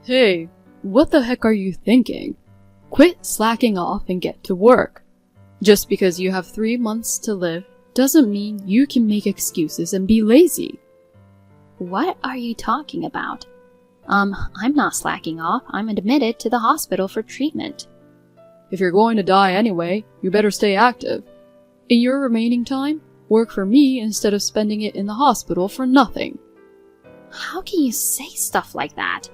Hey, what the heck are you thinking? Quit slacking off and get to work. Just because you have 3 months to live doesn't mean you can make excuses and be lazy. What are you talking about? I'm not slacking off. I'm admitted to the hospital for treatment. If you're going to die anyway, you better stay active. In your remaining time, work for me instead of spending it in the hospital for nothing. How can you say stuff like that?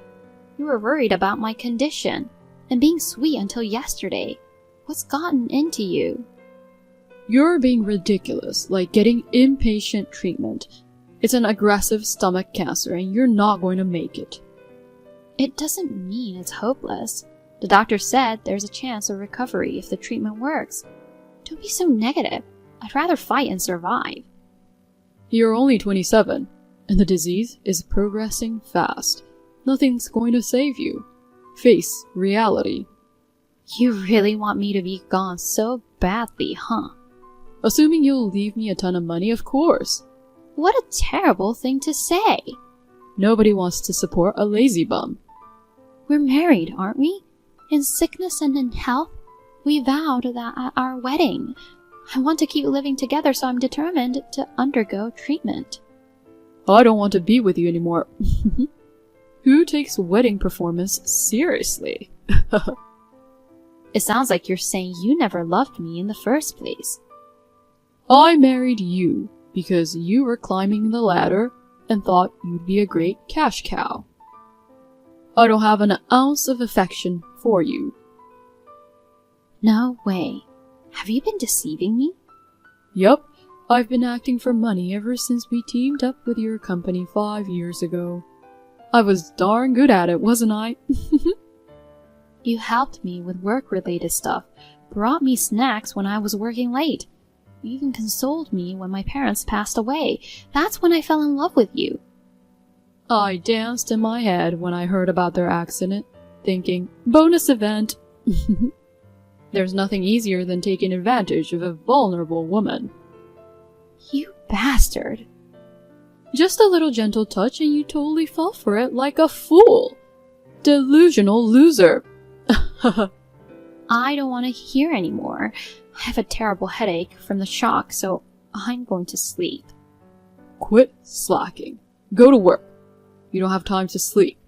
You were worried about my condition and being sweet until yesterday. What's gotten into you? You're being ridiculous, like getting inpatient treatment. It's an aggressive stomach cancer and you're not going to make it. It doesn't mean it's hopeless. The doctor said there's a chance of recovery if the treatment works. Don't be so negative. I'd rather fight and survive. You're only 27, and the disease is progressing fast. Nothing's going to save you. Face reality. You really want me to be gone so badly, huh? Assuming you'll leave me a ton of money, of course. What a terrible thing to say. Nobody wants to support a lazy bum. We're married, aren't we? In sickness and in health? We vowed that at our wedding. I want to keep living together, so I'm determined to undergo treatment. I don't want to be with you anymore. Who takes wedding performance seriously? It sounds like you're saying you never loved me in the first place. I married you because you were climbing the ladder and thought you'd be a great cash cow. I don't have an ounce of affection for you. No way. Have you been deceiving me? Yup, I've been acting for money ever since we teamed up with your company 5 years ago. I was darn good at it, wasn't I? You helped me with work-related stuff, brought me snacks when I was working late. You even consoled me when my parents passed away. That's when I fell in love with you. I danced in my head when I heard about their accident, thinking, bonus event. There's nothing easier than taking advantage of a vulnerable woman. You bastard. Just a little gentle touch and you totally fell for it like a fool. Delusional loser. I don't want to hear anymore. I have a terrible headache from the shock, so I'm going to sleep. Quit slacking. Go to work. You don't have time to sleep.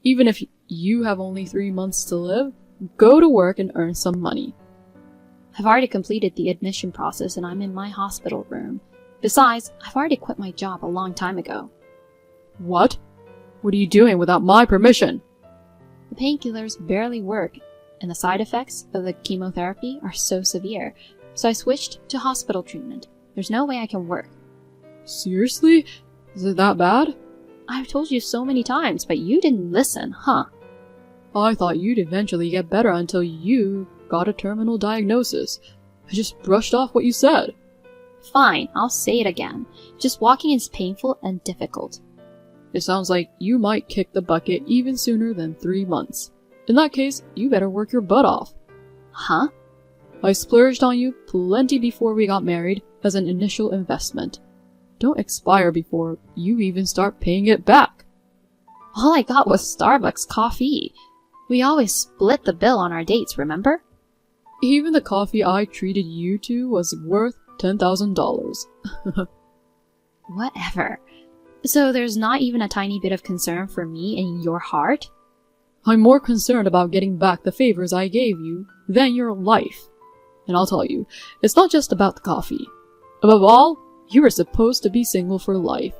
Even if you have only 3 months to live, go to work and earn some money. I've already completed the admission process and I'm in my hospital room. Besides, I've already quit my job a long time ago. What? What are you doing without my permission? The painkillers barely work, and the side effects of the chemotherapy are so severe, so I switched to hospital treatment. There's no way I can work. Seriously? Is it that bad? I've told you so many times, but you didn't listen, huh? I thought you'd eventually get better until you got a terminal diagnosis. I just brushed off what you said. Fine, I'll say it again. Just walking is painful and difficult. It sounds like you might kick the bucket even sooner than 3 months. In that case, you better work your butt off. Huh? I splurged on you plenty before we got married as an initial investment. Don't expire before you even start paying it back. All I got was Starbucks coffee. We always split the bill on our dates, remember? Even the coffee I treated you to was worth $10,000. Whatever. So there's not even a tiny bit of concern for me in your heart? I'm more concerned about getting back the favors I gave you than your life. And I'll tell you, it's not just about the coffee. Above all, you were supposed to be single for life.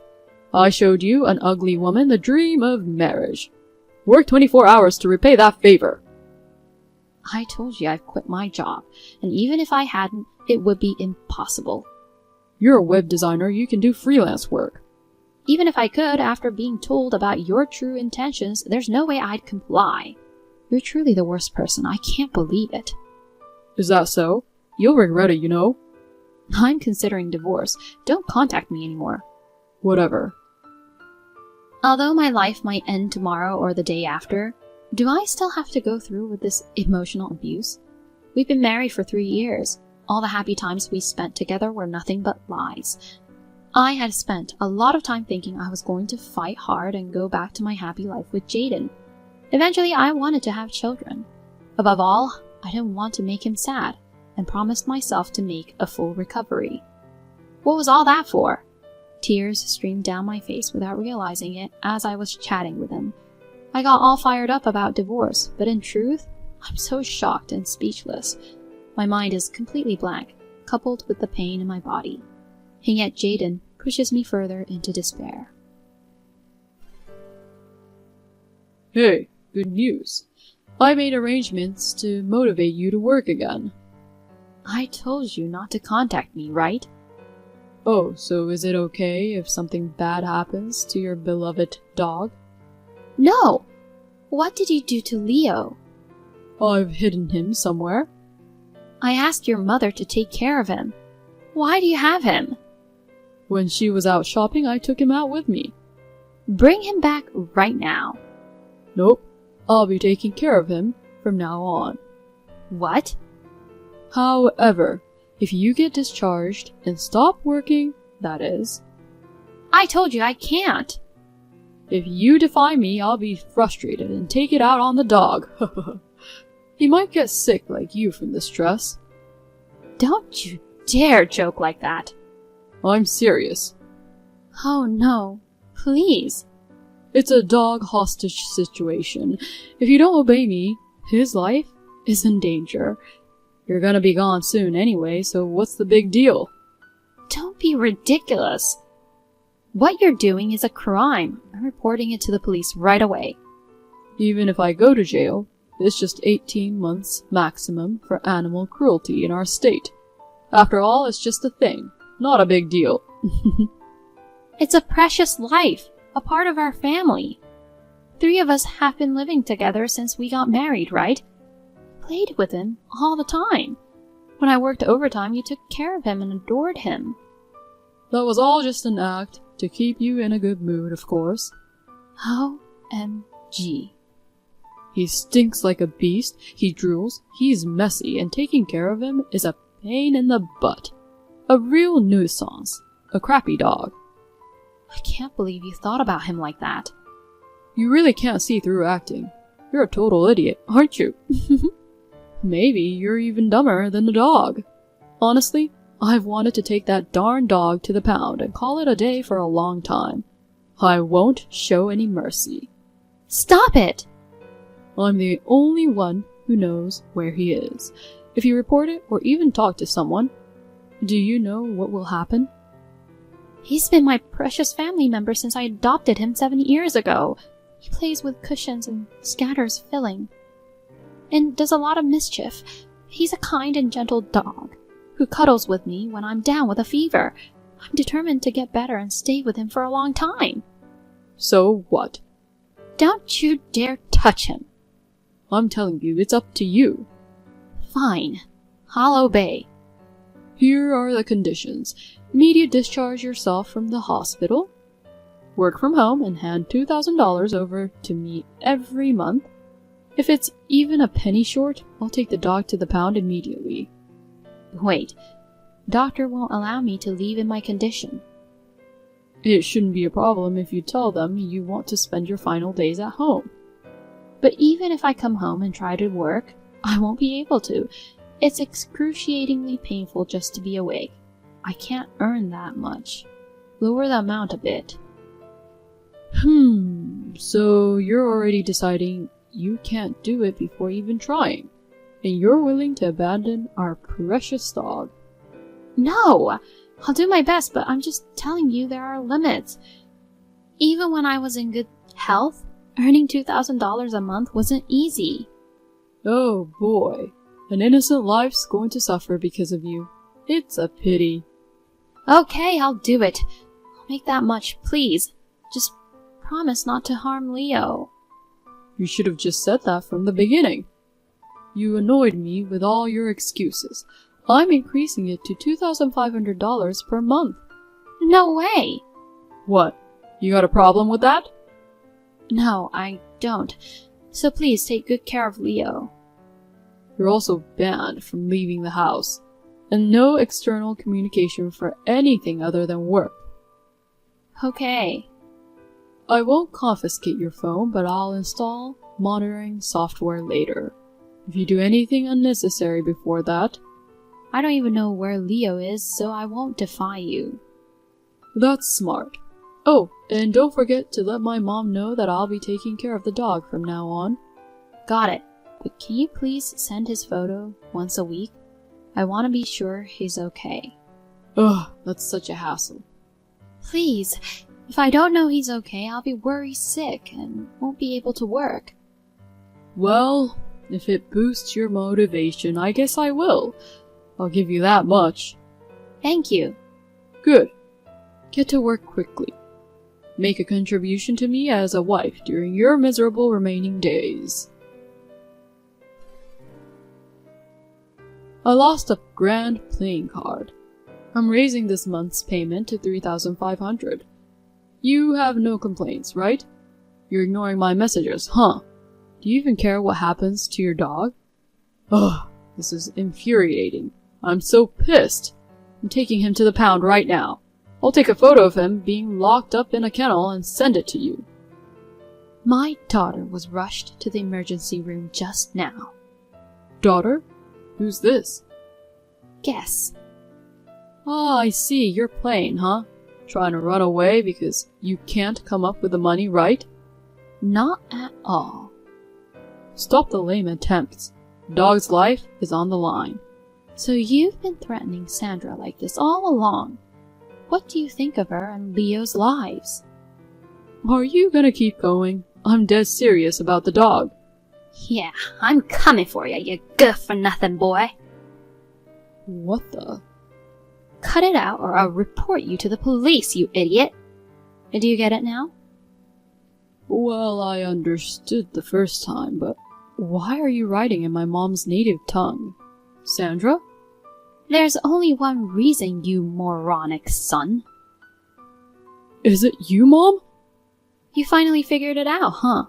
I showed you, an ugly woman, the dream of marriage. Work 24 hours to repay that favor. I told you I've quit my job, and even if I hadn't, it would be impossible. You're a web designer, you can do freelance work. Even if I could, after being told about your true intentions, there's no way I'd comply. You're truly the worst person. I can't believe it. Is that so? You'll regret it, you know. I'm considering divorce. Don't contact me anymore. Whatever. Although my life might end tomorrow or the day after, do I still have to go through with this emotional abuse? We've been married for 3 years. All the happy times we spent together were nothing but lies. I had spent a lot of time thinking I was going to fight hard and go back to my happy life with Jaden. Eventually, I wanted to have children. Above all, I didn't want to make him sad, and promised myself to make a full recovery. What was all that for? Tears streamed down my face without realizing it as I was chatting with him. I got all fired up about divorce, but in truth, I'm so shocked and speechless. My mind is completely blank, coupled with the pain in my body. And yet Jaden pushes me further into despair. Hey, good news. I made arrangements to motivate you to work again. I told you not to contact me, right? Oh, so is it okay if something bad happens to your beloved dog? No! What did you do to Leo? I've hidden him somewhere. I asked your mother to take care of him. Why do you have him? When she was out shopping, I took him out with me. Bring him back right now. Nope. I'll be taking care of him from now on. What? However, if you get discharged and stop working, that is. I told you I can't. If you defy me, I'll be frustrated and take it out on the dog. He might get sick like you from the stress. Don't you dare joke like that. I'm serious. Oh no, please. It's a dog hostage situation. If you don't obey me, his life is in danger. You're gonna be gone soon anyway, so what's the big deal? Don't be ridiculous. What you're doing is a crime. I'm reporting it to the police right away. Even if I go to jail, it's just 18 months maximum for animal cruelty in our state. After all, it's just a thing, not a big deal. It's a precious life, a part of our family. 3 of us have been living together since we got married, right? Played with him all the time. When I worked overtime, you took care of him and adored him. That was all just an act to keep you in a good mood, of course. OMG. He stinks like a beast, he drools, he's messy, and taking care of him is a pain in the butt. A real nuisance. A crappy dog. I can't believe you thought about him like that. You really can't see through acting. You're a total idiot, aren't you? Maybe you're even dumber than the dog. Honestly, I've wanted to take that darn dog to the pound and call it a day for a long time. I won't show any mercy. Stop it! I'm the only one who knows where he is. If you report it or even talk to someone, do you know what will happen? He's been my precious family member since I adopted him 7 years ago. He plays with cushions and scatters filling. And does a lot of mischief. He's a kind and gentle dog who cuddles with me when I'm down with a fever. I'm determined to get better and stay with him for a long time. So what? Don't you dare touch him. I'm telling you, it's up to you. Fine. I'll obey. Here are the conditions. Immediate discharge yourself from the hospital. Work from home and hand $2,000 over to me every month. If it's even a penny short, I'll take the dog to the pound immediately. Wait. Doctor won't allow me to leave in my condition. It shouldn't be a problem if you tell them you want to spend your final days at home. But even if I come home and try to work, I won't be able to. It's excruciatingly painful just to be awake. I can't earn that much. Lower the amount a bit. So you're already deciding you can't do it before even trying, and you're willing to abandon our precious dog. No! I'll do my best, but I'm just telling you there are limits. Even when I was in good health, earning $2,000 a month wasn't easy. Oh boy, an innocent life's going to suffer because of you. It's a pity. Okay, I'll do it. I'll make that much, please. Just promise not to harm Leo. You should have just said that from the beginning. You annoyed me with all your excuses. I'm increasing it to $2,500 per month. No way! What? You got a problem with that? No, I don't. So please take good care of Leo. You're also banned from leaving the house, and no external communication for anything other than work. Okay. I won't confiscate your phone, but I'll install monitoring software later. If you do anything unnecessary before that, I don't even know where Leo is, so I won't defy you. that's smart. Oh, and don't forget to let my mom know that I'll be taking care of the dog from now on. Got it. But can you please send his photo once a week? I want to be sure he's okay. Ugh, that's such a hassle. Please. If I don't know he's okay, I'll be worried sick and won't be able to work. Well, if it boosts your motivation, I guess I will. I'll give you that much. Thank you. Good. Get to work quickly. Make a contribution to me as a wife during your miserable remaining days. I lost a grand playing card. I'm raising this month's payment to 3,500. You have no complaints, right? You're ignoring my messages, huh? Do you even care what happens to your dog? Ugh, this is infuriating. I'm so pissed. I'm taking him to the pound right now. I'll take a photo of him being locked up in a kennel and send it to you. My daughter was rushed to the emergency room just now. Daughter? Who's this? Guess. Ah, I see. You're playing, huh? Trying to run away because you can't come up with the money, right? Not at all. Stop the lame attempts. The dog's life is on the line. So you've been threatening Sandra like this all along. What do you think of her and Leo's lives? Are you gonna keep going? I'm dead serious about the dog. Yeah, I'm coming for you good-for-nothing boy. What the? Cut it out or I'll report you to the police, you idiot. Do you get it now? Well, I understood the first time, but why are you writing in my mom's native tongue? Sandra? There's only one reason, you moronic son. Is it you, Mom? You finally figured it out, huh?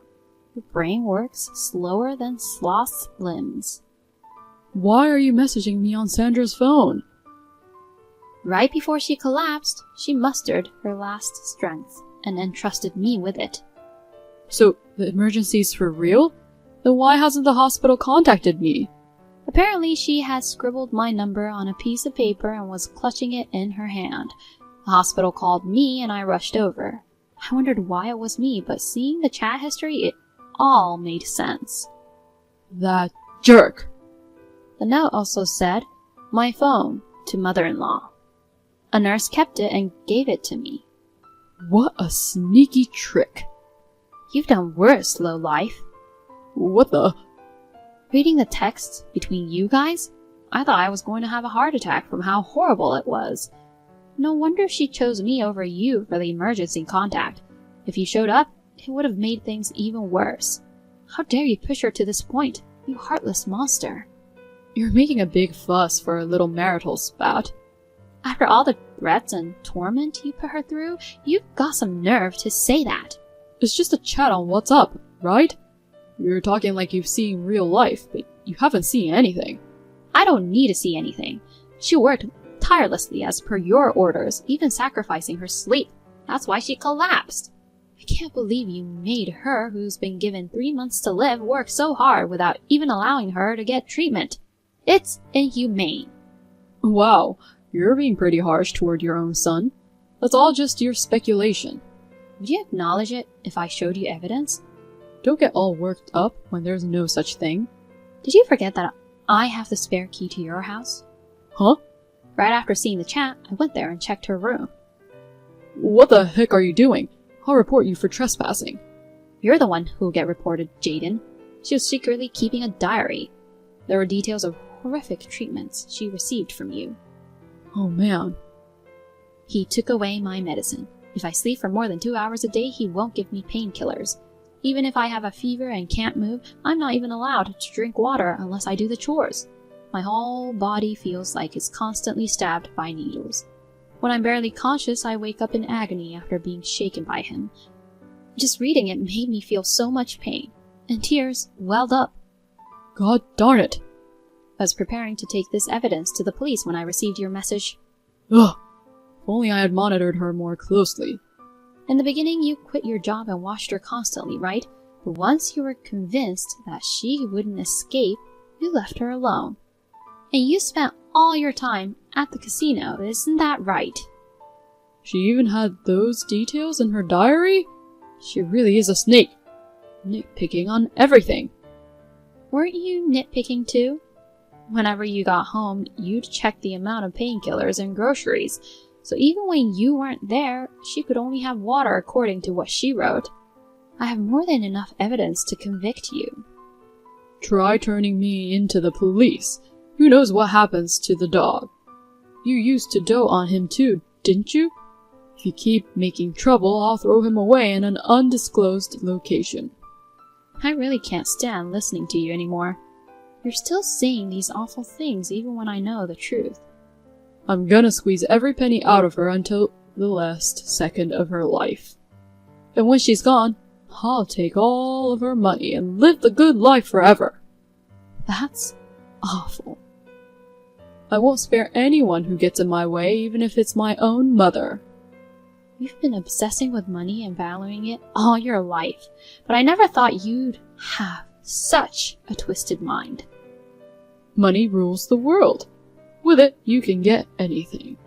Your brain works slower than sloth's limbs. Why are you messaging me on Sandra's phone? Right before she collapsed, she mustered her last strength and entrusted me with it. So, the emergency's for real? Then why hasn't the hospital contacted me? Apparently, she had scribbled my number on a piece of paper and was clutching it in her hand. The hospital called me and I rushed over. I wondered why it was me, but seeing the chat history, it all made sense. That jerk! The note also said, "My phone, to mother-in-law." A nurse kept it and gave it to me. What a sneaky trick. You've done worse, lowlife. What the? Reading the texts between you guys, I thought I was going to have a heart attack from how horrible it was. No wonder she chose me over you for the emergency contact. If you showed up, it would have made things even worse. How dare you push her to this point, you heartless monster. You're making a big fuss for a little marital spat. After all the threats and torment you put her through, you've got some nerve to say that. It's just a chat on WhatsApp, right? You're talking like you've seen real life, but you haven't seen anything. I don't need to see anything. She worked tirelessly as per your orders, even sacrificing her sleep. That's why she collapsed. I can't believe you made her, who's been given 3 months to live, work so hard without even allowing her to get treatment. It's inhumane. Wow, you're being pretty harsh toward your own son. That's all just your speculation. Would you acknowledge it if I showed you evidence? Don't get all worked up when there's no such thing. Did you forget that I have the spare key to your house? Huh? Right after seeing the chat, I went there and checked her room. What the heck are you doing? I'll report you for trespassing. You're the one who'll get reported, Jaden. She was secretly keeping a diary. There were details of horrific treatments she received from you. Oh man. He took away my medicine. If I sleep for more than 2 hours a day, he won't give me painkillers. Even if I have a fever and can't move, I'm not even allowed to drink water unless I do the chores. My whole body feels like it's constantly stabbed by needles. When I'm barely conscious, I wake up in agony after being shaken by him. Just reading it made me feel so much pain, and tears welled up. God darn it. I was preparing to take this evidence to the police when I received your message. Ugh. If only I had monitored her more closely. In the beginning, you quit your job and watched her constantly, right? But once you were convinced that she wouldn't escape, you left her alone. And you spent all your time at the casino, isn't that right? She even had those details in her diary? She really is a snake. Nitpicking on everything. Weren't you nitpicking too? Whenever you got home, you'd check the amount of painkillers and groceries, so even when you weren't there, she could only have water according to what she wrote. I have more than enough evidence to convict you. Try turning me into the police. Who knows what happens to the dog? You used to dote on him too, didn't you? If you keep making trouble, I'll throw him away in an undisclosed location. I really can't stand listening to you anymore. You're still saying these awful things even when I know the truth. I'm gonna squeeze every penny out of her until the last second of her life. And when she's gone, I'll take all of her money and live the good life forever. That's awful. I won't spare anyone who gets in my way, even if it's my own mother. You've been obsessing with money and valuing it all your life, but I never thought you'd have such a twisted mind. Money rules the world. With it, you can get anything.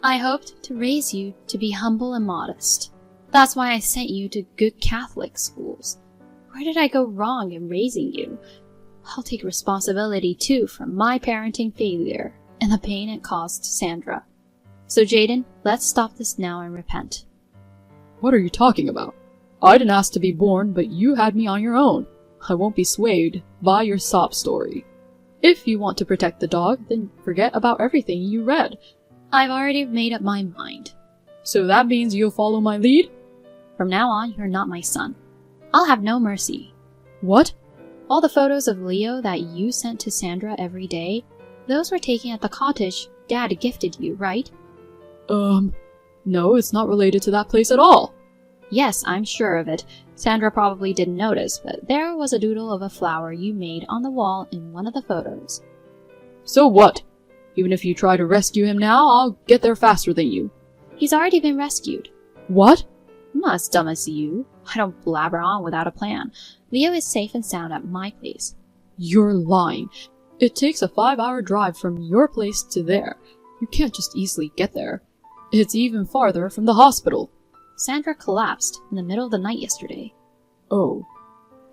I hoped to raise you to be humble and modest. That's why I sent you to good Catholic schools. Where did I go wrong in raising you? I'll take responsibility too for my parenting failure and the pain it caused Sandra. So Jaden, let's stop this now and repent. What are you talking about? I didn't ask to be born, but you had me on your own. I won't be swayed by your sob story. If you want to protect the dog, then forget about everything you read. I've already made up my mind. So that means you'll follow my lead? From now on, you're not my son. I'll have no mercy. What? All the photos of Leo that you sent to Sandra every day, those were taken at the cottage Dad gifted you, right? No, it's not related to that place at all. Yes, I'm sure of it. Sandra probably didn't notice, but there was a doodle of a flower you made on the wall in one of the photos. So what? Even if you try to rescue him now, I'll get there faster than you. He's already been rescued. What? I'm not as dumb as you. I don't blabber on without a plan. Leo is safe and sound at my place. You're lying. It takes a 5-hour drive from your place to there. You can't just easily get there. It's even farther from the hospital. Sandra collapsed in the middle of the night yesterday. Oh.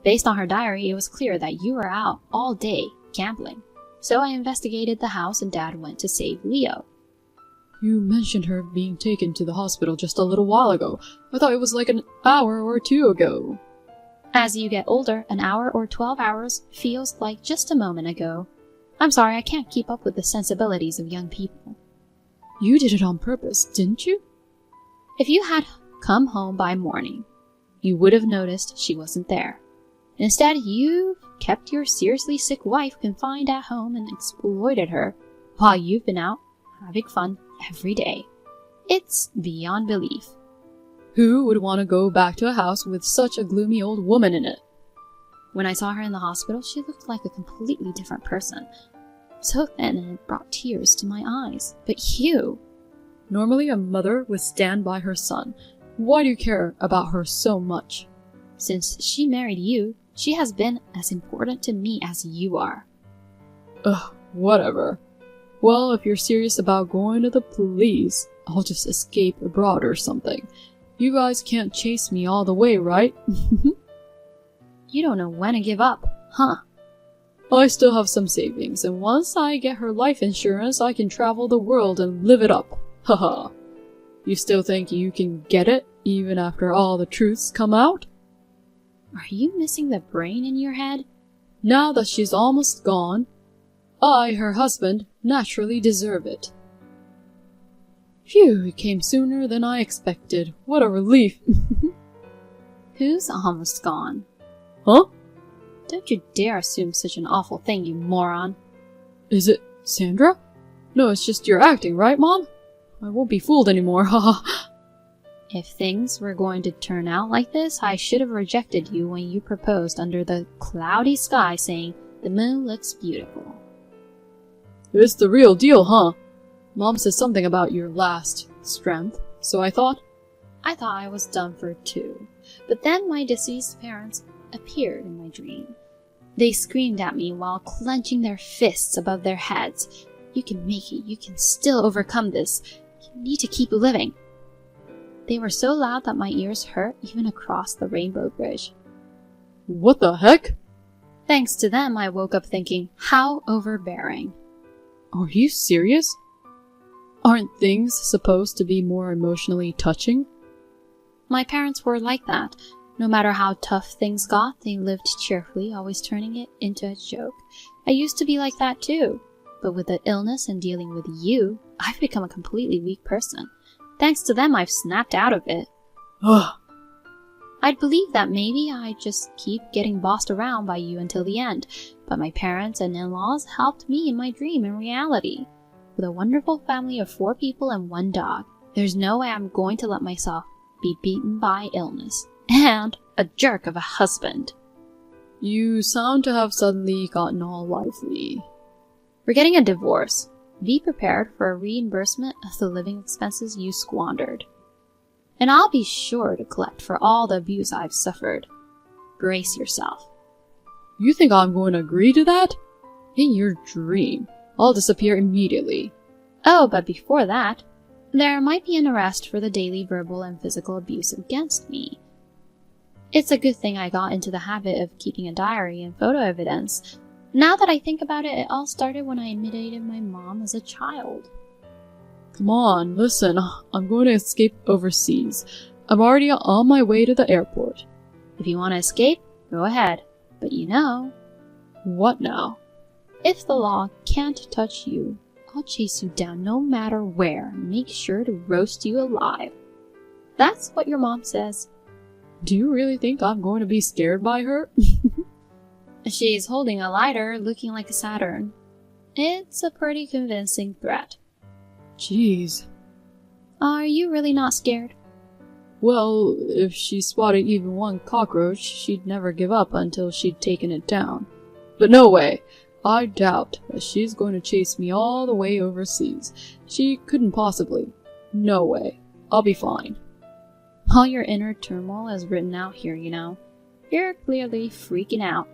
Based on her diary, it was clear that you were out all day gambling. So I investigated the house and Dad went to save Leo. You mentioned her being taken to the hospital just a little while ago. I thought it was like an hour or two ago. As you get older, an hour or 12 hours feels like just a moment ago. I'm sorry, I can't keep up with the sensibilities of young people. You did it on purpose, didn't you? If you had come home by morning, you would have noticed she wasn't there. Instead, you kept your seriously sick wife confined at home and exploited her while you've been out having fun every day. It's beyond belief. Who would want to go back to a house with such a gloomy old woman in it? When I saw her in the hospital, she looked like a completely different person. So thin, and it brought tears to my eyes. But you... Normally a mother would stand by her son. Why do you care about her so much? Since she married you, she has been as important to me as you are. Ugh, whatever. Well, if you're serious about going to the police, I'll just escape abroad or something. You guys can't chase me all the way, right? You don't know when to give up, huh? I still have some savings, and once I get her life insurance, I can travel the world and live it up. Haha. You still think you can get it, even after all the truths come out? Are you missing the brain in your head? Now that she's almost gone, I, her husband, naturally deserve it. Phew, it came sooner than I expected. What a relief. Who's almost gone? Huh? Don't you dare assume such an awful thing, you moron. Is it Sandra? No, it's just your acting, right, Mom? I won't be fooled anymore, haha. If things were going to turn out like this, I should have rejected you when you proposed under the cloudy sky saying, "The moon looks beautiful." It's the real deal, huh? Mom said something about your last strength, so I thought I was done for too. But then my deceased parents appeared in my dream. They screamed at me while clenching their fists above their heads. "You can make it. You can still overcome this. You need to keep living." They were so loud that my ears hurt even across the rainbow bridge. What the heck? Thanks to them, I woke up thinking, how overbearing. Are you serious? Aren't things supposed to be more emotionally touching? My parents were like that. No matter how tough things got, they lived cheerfully, always turning it into a joke. I used to be like that too. But with the illness and dealing with you, I've become a completely weak person. Thanks to them, I've snapped out of it. Ugh. I'd believe that maybe I'd just keep getting bossed around by you until the end, but my parents and in-laws helped me in my dream and reality. With a wonderful family of 4 people and 1 dog, there's no way I'm going to let myself be beaten by illness. And a jerk of a husband. You sound to have suddenly gotten all lively. We're getting a divorce. Be prepared for a reimbursement of the living expenses you squandered. And I'll be sure to collect for all the abuse I've suffered. Brace yourself. You think I'm going to agree to that? In your dream, I'll disappear immediately. Oh, but before that, there might be an arrest for the daily verbal and physical abuse against me. It's a good thing I got into the habit of keeping a diary and photo evidence. Now that I think about it, it all started when I imitated my mom as a child. Come on, listen, I'm going to escape overseas. I'm already on my way to the airport. If you want to escape, go ahead. But you know... What now? If the law can't touch you, I'll chase you down no matter where and make sure to roast you alive. That's what your mom says. Do you really think I'm going to be scared by her? She's holding a lighter looking like a Saturn. It's a pretty convincing threat. Jeez. Are you really not scared? Well, if she spotted even one cockroach, she'd never give up until she'd taken it down. But no way. I doubt that she's going to chase me all the way overseas. She couldn't possibly. No way. I'll be fine. All your inner turmoil is written out here, you know. You're clearly freaking out.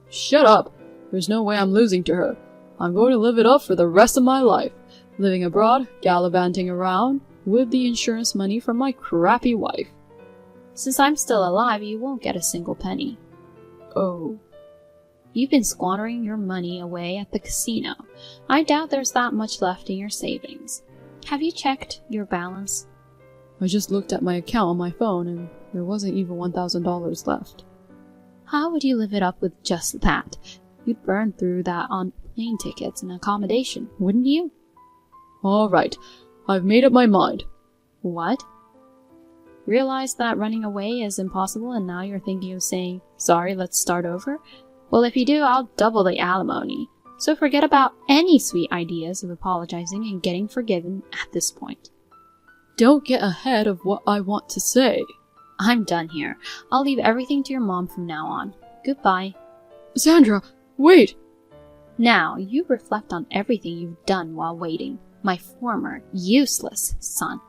Shut up. There's no way I'm losing to her. I'm going to live it up for the rest of my life. Living abroad, gallivanting around, with the insurance money from my crappy wife. Since I'm still alive, you won't get a single penny. Oh. You've been squandering your money away at the casino. I doubt there's that much left in your savings. Have you checked your balance? I just looked at my account on my phone and there wasn't even $1,000 left. How would you live it up with just that? You'd burn through that on plane tickets and accommodation, wouldn't you? Alright, I've made up my mind. What? Realize that running away is impossible and now you're thinking of saying, sorry, let's start over? Well, if you do, I'll double the alimony. So forget about any sweet ideas of apologizing and getting forgiven at this point. Don't get ahead of what I want to say. I'm done here. I'll leave everything to your mom from now on. Goodbye. Sandra, wait! Now, you reflect on everything you've done while waiting. My former, useless son.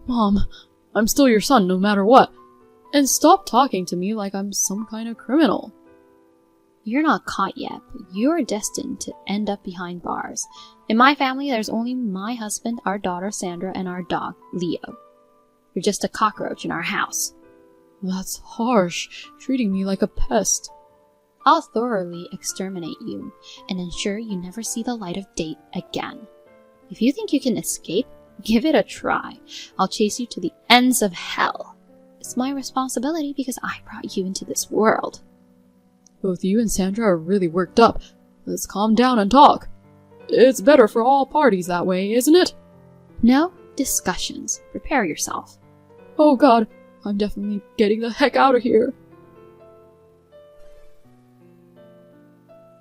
Mom, I'm still your son no matter what. And stop talking to me like I'm some kind of criminal. You're not caught yet, but you're destined to end up behind bars. In my family, there's only my husband, our daughter Sandra, and our dog, Leo. You're just a cockroach in our house. That's harsh, treating me like a pest. I'll thoroughly exterminate you and ensure you never see the light of day again. If you think you can escape, give it a try. I'll chase you to the ends of hell. It's my responsibility because I brought you into this world. Both you and Sandra are really worked up. Let's calm down and talk. It's better for all parties that way, isn't it? No discussions. Prepare yourself. Oh god, I'm definitely getting the heck out of here.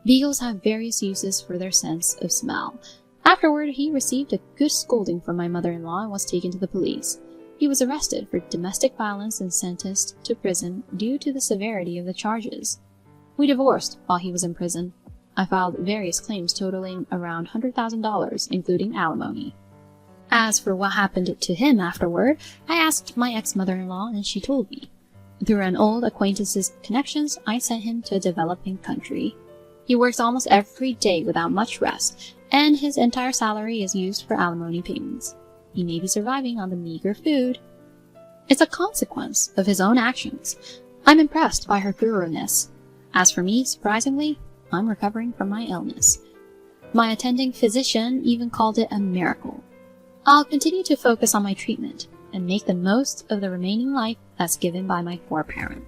Beagles have various uses for their sense of smell. Afterward, he received a good scolding from my mother-in-law and was taken to the police. He was arrested for domestic violence and sentenced to prison due to the severity of the charges. We divorced while he was in prison. I filed various claims totaling around $100,000, including alimony. As for what happened to him afterward, I asked my ex-mother-in-law and she told me. Through an old acquaintance's connections, I sent him to a developing country. He works almost every day without much rest, and his entire salary is used for alimony payments. He may be surviving on the meager food. It's a consequence of his own actions. I'm impressed by her thoroughness. As for me, surprisingly, I'm recovering from my illness. My attending physician even called it a miracle. I'll continue to focus on my treatment and make the most of the remaining life that's given by my foreparent.